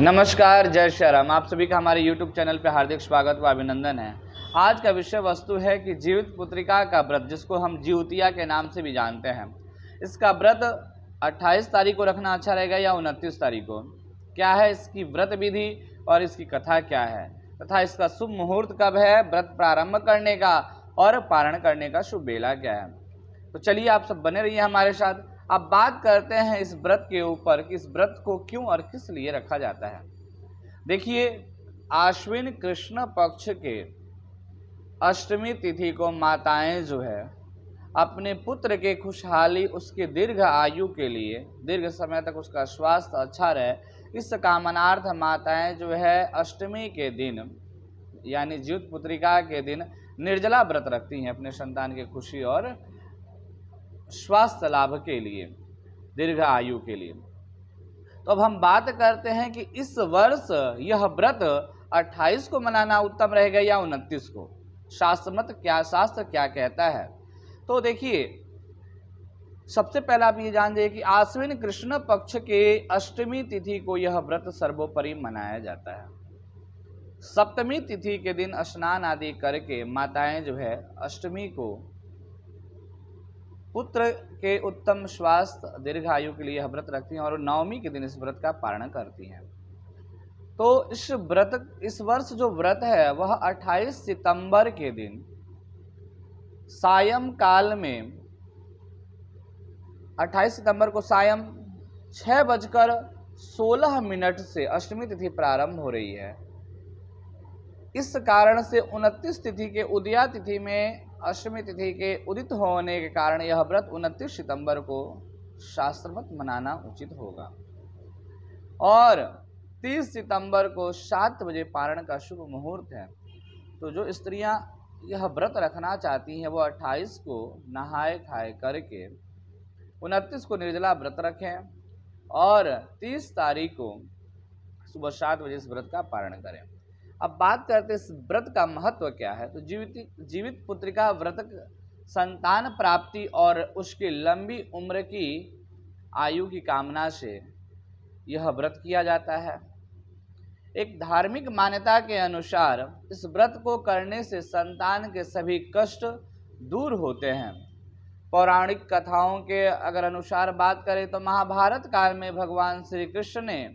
नमस्कार, जय श्री राम। आप सभी का हमारे YouTube चैनल पे हार्दिक स्वागत व अभिनंदन है। आज का विषय वस्तु है कि जीवित पुत्रिका का व्रत, जिसको हम जीवतिया के नाम से भी जानते हैं। इसका व्रत 28 तारीख को रखना अच्छा रहेगा या 29 तारीख को? क्या है इसकी व्रत विधि और इसकी कथा क्या है, तथा इसका शुभ मुहूर्त कब है, व्रत प्रारंभ करने का और पारण करने का शुभ बेला क्या है? तो चलिए आप सब बने रहिए हमारे साथ। अब बात करते हैं इस व्रत के ऊपर कि इस व्रत को क्यों और किस लिए रखा जाता है। देखिए, आश्विन कृष्ण पक्ष के अष्टमी तिथि को माताएं जो है अपने पुत्र के खुशहाली, उसके दीर्घ आयु के लिए, दीर्घ समय तक उसका स्वास्थ्य अच्छा रहे, इस कामनार्थ माताएं जो है अष्टमी के दिन यानी जीवित पुत्रिका के दिन निर्जला व्रत रखती हैं अपने संतान की खुशी और स्वास्थ्य लाभ के लिए, दीर्घ आयु के लिए। तो अब हम बात करते हैं कि इस वर्ष यह व्रत 28 को मनाना उत्तम रहेगा या 29 को। शास्त्र क्या कहता है। तो देखिए, सबसे पहले आप ये जान जाइए कि आश्विन कृष्ण पक्ष के अष्टमी तिथि को यह व्रत सर्वोपरि मनाया जाता है। सप्तमी तिथि के दिन स्नान आदि करके माताएं जो है अष्टमी को पुत्र के उत्तम स्वास्थ्य दीर्घायु के लिए व्रत रखती हैं और नवमी के दिन इस व्रत का पारण करती हैं। तो इस वर्ष जो व्रत है वह 28 सितंबर के दिन सायं काल में 28 सितंबर को सायं 6:16 से अष्टमी तिथि प्रारंभ हो रही है। इस कारण से 29 तिथि के उदया तिथि में अष्टमी तिथि के उदित होने के कारण यह व्रत 29 सितंबर को शास्त्रमत मनाना उचित होगा और 30 सितंबर को 7 बजे पारण का शुभ मुहूर्त है। तो जो स्त्रियां यह व्रत रखना चाहती हैं वो 28 को नहाए खाए करके 29 को निर्जला व्रत रखें और 30 तारीख को सुबह 7 बजे इस व्रत का पारण करें। अब बात करते हैं इस व्रत का महत्व क्या है। तो जीवित पुत्रिका व्रत संतान प्राप्ति और उसकी लंबी उम्र की आयु की कामना से यह व्रत किया जाता है। एक धार्मिक मान्यता के अनुसार इस व्रत को करने से संतान के सभी कष्ट दूर होते हैं। पौराणिक कथाओं के अगर अनुसार बात करें तो महाभारत काल में भगवान श्री कृष्ण ने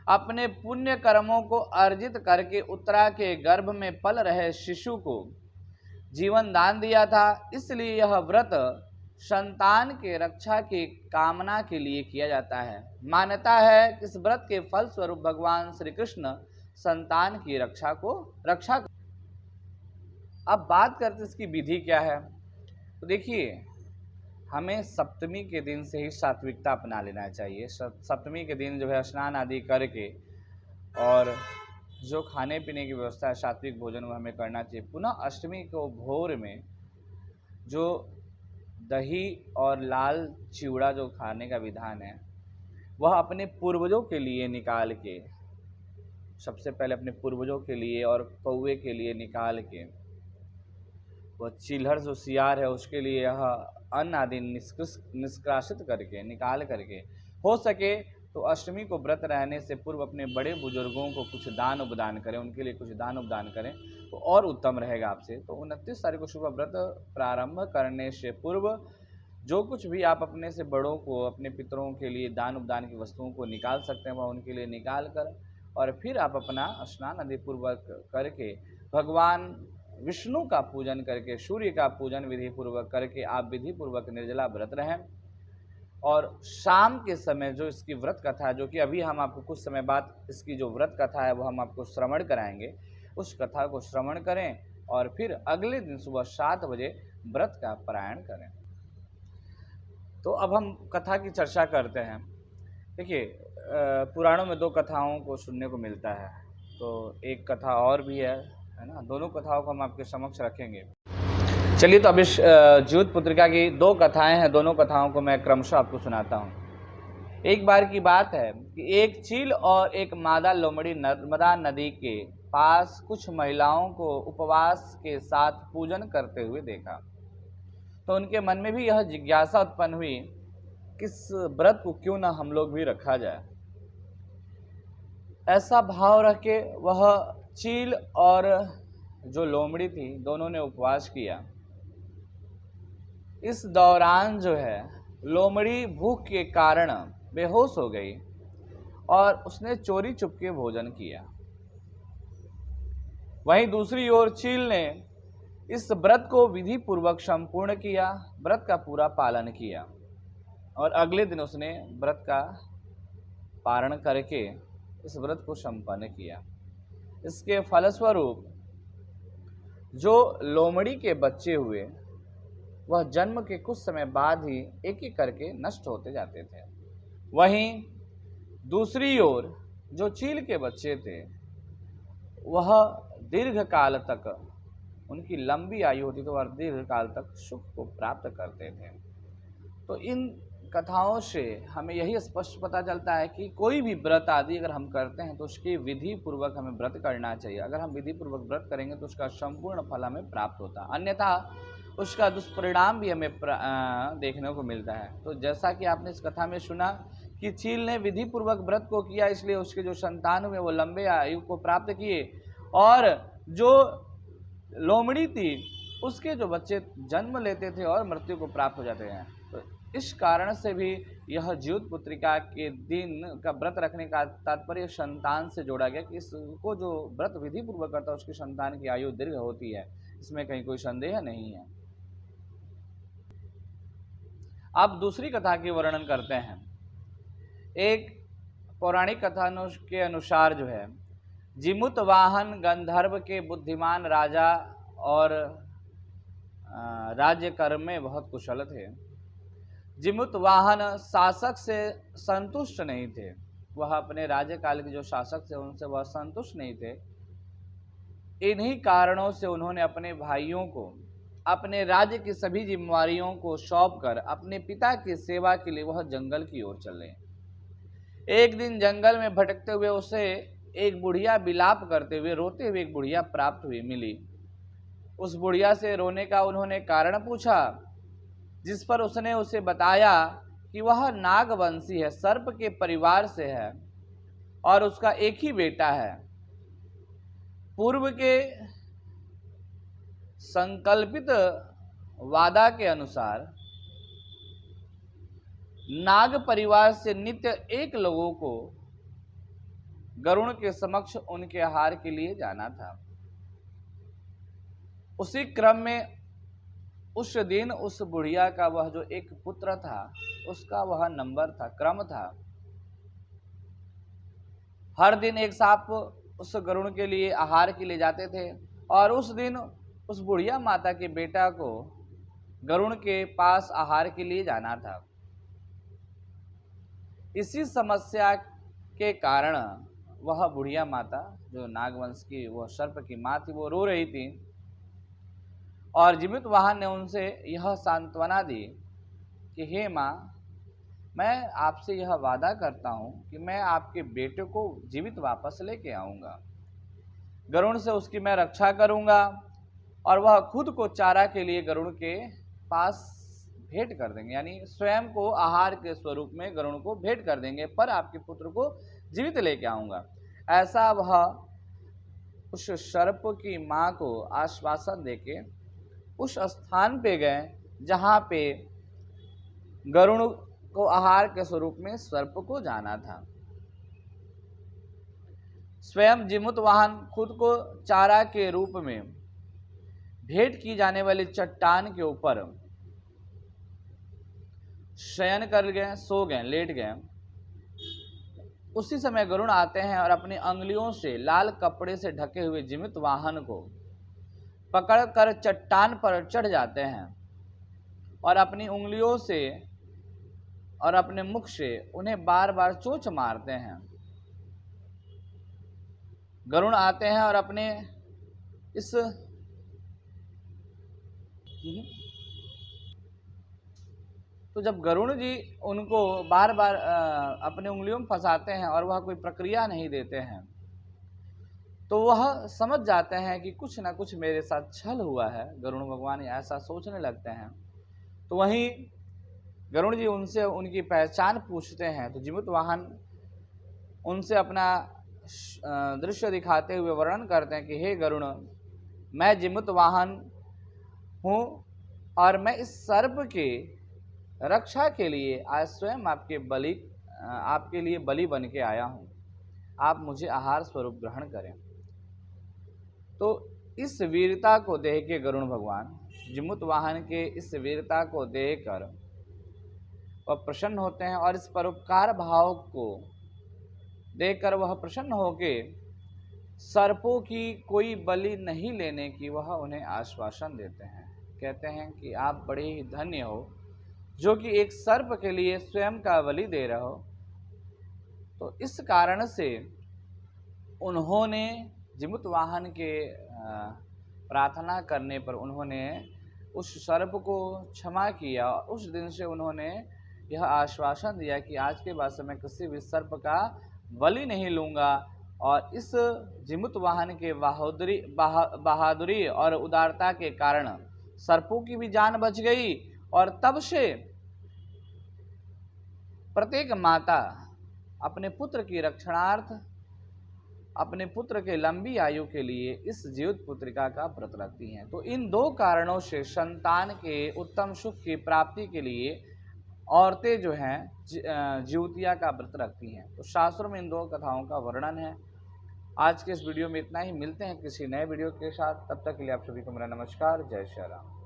अपने पुण्य कर्मों को अर्जित करके उत्तरा के गर्भ में पल रहे शिशु को जीवन दान दिया था। इसलिए यह व्रत संतान के रक्षा की कामना के लिए किया जाता है। मान्यता है कि इस व्रत के फल स्वरूप भगवान श्री कृष्ण संतान की रक्षा। अब बात करते इसकी विधि क्या है। तो देखिए, हमें सप्तमी के दिन से ही सात्विकता अपना लेना चाहिए। सप्तमी के दिन जो है स्नान आदि करके और जो खाने पीने की व्यवस्था है सात्विक भोजन वो हमें करना चाहिए। पुनः अष्टमी को भोर में जो दही और लाल चिवड़ा जो खाने का विधान है वह अपने पूर्वजों के लिए निकाल के, सबसे पहले अपने पूर्वजों के लिए और कौवे के लिए निकाल के, वह चिल्हर जो सियार है उसके लिए यह अन्न आदि निष्कासित करके निकाल करके, हो सके तो अष्टमी को व्रत रहने से पूर्व अपने बड़े बुजुर्गों को कुछ दान उपदान करें, उनके लिए कुछ दान उपदान करें तो और उत्तम रहेगा आपसे। तो 29 तारीख को सुबह व्रत प्रारंभ करने से पूर्व जो कुछ भी आप अपने से बड़ों को, अपने पितरों के लिए दान उपदान की वस्तुओं को निकाल सकते हैं वह उनके लिए निकाल कर और फिर आप अपना स्नान आदि पूर्वक करके भगवान विष्णु का पूजन करके, सूर्य का पूजन विधि पूर्वक करके आप विधि पूर्वक निर्जला व्रत रहें। और शाम के समय जो इसकी व्रत कथा है, जो कि अभी हम आपको कुछ समय बाद इसकी जो व्रत कथा है वो हम आपको श्रवण कराएंगे, उस कथा को श्रवण करें और फिर अगले दिन सुबह 7 बजे व्रत का पारायण करें। तो अब हम कथा की चर्चा करते हैं। देखिए, पुराणों में 2 कथाओं को सुनने को मिलता है, तो एक कथा और भी है ना। दोनों कथाओं को हम आपके समक्ष रखेंगे। चलिए, तो अब इस जीवित पुत्रिका की 2 कथाएं हैं, दोनों कथाओं को मैं क्रमशः आपको सुनाता हूँ। एक बार की बात है कि एक चील और एक मादा लोमड़ी नर्मदा नदी के पास कुछ महिलाओं को उपवास के साथ पूजन करते हुए देखा। तो उनके मन में भी यह जिज्ञासा उत्पन्न हुई कि इस व्रत को क्यों ना हम लोग भी रखा जाए। ऐसा भाव रख के वह चील और जो लोमड़ी थी दोनों ने उपवास किया। इस दौरान जो है लोमड़ी भूख के कारण बेहोश हो गई और उसने चोरी चुपके भोजन किया। वहीं दूसरी ओर चील ने इस व्रत को विधि पूर्वक संपूर्ण किया, व्रत का पूरा पालन किया और अगले दिन उसने व्रत का पारण करके इस व्रत को संपन्न किया। इसके फलस्वरूप जो लोमड़ी के बच्चे हुए वह जन्म के कुछ समय बाद ही एक एक करके नष्ट होते जाते थे। वहीं दूसरी ओर जो चील के बच्चे थे वह दीर्घ काल तक, उनकी लंबी आयु होती तो वह दीर्घ काल तक सुख को प्राप्त करते थे। तो इन कथाओं से हमें यही स्पष्ट पता चलता है कि कोई भी व्रत आदि अगर हम करते हैं तो उसकी विधि पूर्वक हमें व्रत करना चाहिए। अगर हम विधि पूर्वक व्रत करेंगे तो उसका संपूर्ण फल हमें प्राप्त होता है, अन्यथा उसका दुष्परिणाम भी हमें देखने को मिलता है। तो जैसा कि आपने इस कथा में सुना कि चील ने विधि पूर्वक व्रत को किया, इसलिए उसके जो संतान हुए वो लंबे आयु को प्राप्त किए और जो लोमड़ी थी उसके जो बच्चे जन्म लेते थे और मृत्यु को प्राप्त हो जाते हैं। तो इस कारण से भी यह ज्योत पुत्रिका के दिन का व्रत रखने का तात्पर्य संतान से जोड़ा गया कि इसको जो व्रत विधि पूर्वक करता है उसकी संतान की आयु दीर्घ होती है, इसमें कहीं कोई संदेह नहीं है। अब दूसरी कथा के वर्णन करते हैं। एक पौराणिक कथा के अनुसार जो है जिमुत वाहन गंधर्व के बुद्धिमान राजा और राज्य कर्म में बहुत कुशल थे। जिमुत वाहन शासक से संतुष्ट नहीं थे, वह अपने राज्यकाल के जो शासक थे उनसे वह संतुष्ट नहीं थे। इन्हीं कारणों से उन्होंने अपने भाइयों को अपने राज्य की सभी जिम्मेवारियों को सौंपकर अपने पिता की सेवा के लिए वह जंगल की ओर चले। एक दिन जंगल में भटकते हुए उसे एक बुढ़िया विलाप करते हुए रोते हुए एक बुढ़िया प्राप्त हुई मिली। उस बुढ़िया से रोने का उन्होंने कारण पूछा, जिस पर उसने उसे बताया कि वह नागवंशी है, सर्प के परिवार से है और उसका एक ही बेटा है। पूर्व के संकल्पित वादा के अनुसार नाग परिवार से नित्य एक लोगों को गरुण के समक्ष उनके आहार के लिए जाना था। उसी क्रम में उस दिन उस बुढ़िया का वह जो एक पुत्र था उसका वह नंबर था, क्रम था। हर दिन एक सांप उस गरुण के लिए आहार के लिए जाते थे और उस दिन उस बुढ़िया माता के बेटा को गरुण के पास आहार के लिए जाना था। इसी समस्या के कारण वह बुढ़िया माता जो नागवंश की वह सर्प की माँ थी वो रो रही थी और जीवित वाहन ने उनसे यह सांत्वना दी कि हे माँ, मैं आपसे यह वादा करता हूँ कि मैं आपके बेटे को जीवित वापस लेके आऊँगा, गरुण से उसकी मैं रक्षा करूँगा और वह खुद को चारा के लिए गरुण के पास भेंट कर देंगे, यानी स्वयं को आहार के स्वरूप में गरुण को भेंट कर देंगे, पर आपके पुत्र को जीवित लेके आऊँगा। ऐसा वह उस सर्प की माँ को आश्वासन देके उस स्थान पे गए जहाँ पे गरुण को आहार के स्वरूप में सर्प को जाना था। स्वयं जिमुत वाहन खुद को चारा के रूप में भेंट की जाने वाली चट्टान के ऊपर शयन कर गए, सो गए, लेट गए। उसी समय गरुण आते हैं और अपनी अंगुलियों से लाल कपड़े से ढके हुए जिमित वाहन को पकड़कर चट्टान पर चढ़ जाते हैं और अपनी उंगलियों से और अपने मुख से उन्हें बार बार चोंच मारते हैं। गरुण आते हैं और अपने इस तो जब गरुण जी उनको बार बार अपने उंगलियों में फंसाते हैं और वह कोई प्रक्रिया नहीं देते हैं तो वह समझ जाते हैं कि कुछ ना कुछ मेरे साथ छल हुआ है। गरुण भगवान ऐसा सोचने लगते हैं। तो वहीं गरुण जी उनसे उनकी पहचान पूछते हैं तो जीवित वाहन उनसे अपना दृश्य दिखाते हुए वर्णन करते हैं कि हे गरुण, मैं जिमुत वाहन हूँ और मैं इस सर्प के रक्षा के लिए आज स्वयं आपके लिए बलि बन के आया हूँ। आप मुझे आहार स्वरूप ग्रहण करें। तो इस वीरता को देख के गरुण भगवान, जिमुत वाहन के इस वीरता को देखकर वह प्रसन्न होते हैं और इस परोपकार भाव को देखकर वह प्रसन्न होके सर्पों की कोई बलि नहीं लेने की वह उन्हें आश्वासन देते हैं। कहते हैं कि आप बड़े ही धन्य हो जो कि एक सर्प के लिए स्वयं का बलि दे रहे हो। तो इस कारण से उन्होंने जिमुत वाहन के प्रार्थना करने पर उन्होंने उस सर्प को क्षमा किया। उस दिन से उन्होंने यह आश्वासन दिया कि आज के बाद से मैं किसी भी सर्प का बलि नहीं लूँगा। और इस जिमुत वाहन के बहादुरी और उदारता के कारण सर्पों की भी जान बच गई। और तब से प्रत्येक माता अपने पुत्र की रक्षणार्थ, अपने पुत्र के लंबी आयु के लिए इस जीवित पुत्रिका का व्रत रखती हैं। तो इन दो कारणों से संतान के उत्तम सुख की प्राप्ति के लिए औरतें जो हैं जीवतिया का व्रत रखती हैं। तो शास्त्रों में इन दो कथाओं का वर्णन है। आज के इस वीडियो में इतना ही। मिलते हैं किसी नए वीडियो के साथ। तब तक के लिए आप सभी को मेरा नमस्कार। जय श्री राम।